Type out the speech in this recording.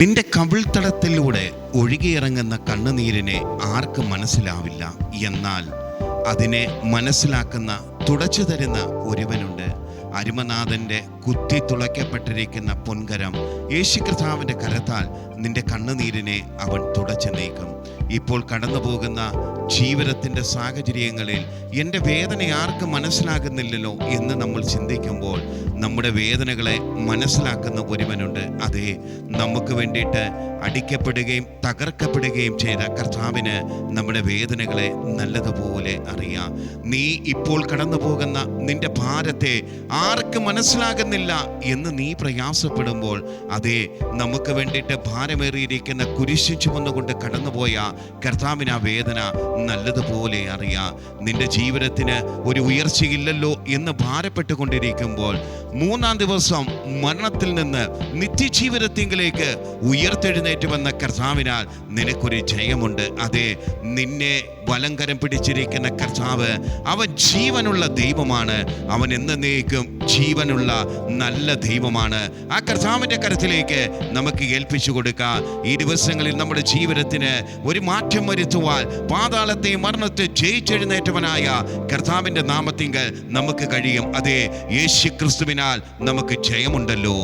നിന്റെ കവിൾത്തടത്തിലൂടെ ഒഴുകിയിറങ്ങുന്ന കണ്ണുനീരിനെ ആർക്കും മനസ്സിലാവില്ല. എന്നാൽ അതിനെ മനസ്സിലാക്കുന്ന, തുടച്ചു തരുന്ന ഒരുവനുണ്ട്. അരുമനാഥൻ്റെ കുത്തി തുളയ്ക്കപ്പെട്ടിരിക്കുന്ന പൊൻകരം, യേശു കർത്താവിൻ്റെ കരത്താൽ നിന്റെ കണ്ണുനീരിനെ അവൻ തുടച്ചു നീക്കും. ഇപ്പോൾ കടന്നു പോകുന്ന ജീവിതത്തിൻ്റെ സാഹചര്യങ്ങളിൽ എൻ്റെ വേദന ആർക്കും മനസ്സിലാകുന്നില്ലല്ലോ എന്ന് നമ്മൾ ചിന്തിക്കുമ്പോൾ നമ്മുടെ വേദനകളെ മനസ്സിലാക്കുന്ന ഒരുവനുണ്ട്. അതെ, നമുക്ക് വേണ്ടിയിട്ട് അടിക്കപ്പെടുകയും തകർക്കപ്പെടുകയും ചെയ്ത കർത്താവിന് നമ്മുടെ വേദനകളെ നല്ലതുപോലെ അറിയാം. നീ ഇപ്പോൾ കടന്നു പോകുന്ന നിന്റെ ഭാരത്തെ ആർക്കും മനസ്സിലാകുന്നില്ല എന്ന് നീ പ്രയാസപ്പെടുമ്പോൾ, അതെ, നമുക്ക് വേണ്ടിയിട്ട് ഭാരമേറിയിരിക്കുന്ന കുരിശു ചുമന്നുകൊണ്ട് കടന്നുപോയ കർത്താവിന് ആ വേദന നല്ലതുപോലെ അറിയാം. നിന്റെ ജീവിതത്തിന് ഒരു ഉയർച്ചയില്ലല്ലോ എന്ന് ഭാരപ്പെട്ടുകൊണ്ടിരിക്കുമ്പോൾ, മൂന്നാം ദിവസം മരണത്തിൽ നിന്ന് നിത്യജീവിതത്തിലേക്ക് ഉയർത്തെഴുന്നേറ്റ് വന്ന കർത്താവിനാൽ നിനക്കൊരു ജയമുണ്ട്. അതെ, നിന്നെ വലങ്കരം പിടിച്ചിരിക്കുന്ന കർത്താവ് അവൻ ജീവനുള്ള ദൈവമാണ്. അവൻ എന്നേക്കും ജീവനുള്ള നല്ല ദൈവമാണ്. ആ കർത്താവിൻ്റെ കരത്തിലേക്ക് നമുക്ക് ഏൽപ്പിച്ചു കൊടുക്കാം. ഈ ദിവസങ്ങളിൽ നമ്മുടെ ജീവിതത്തിന് ഒരു മാറ്റം വരുത്തുവാൻ പാതാളത്തെ മരണത്തെ ജയിച്ചെഴുന്നേറ്റവനായ കർത്താവിൻ്റെ നാമത്തിങ്കൽ നമുക്ക് കഴിയും. അതെ, യേശു ക്രിസ്തുവിനാൽ നമുക്ക് ജയമുണ്ടല്ലോ.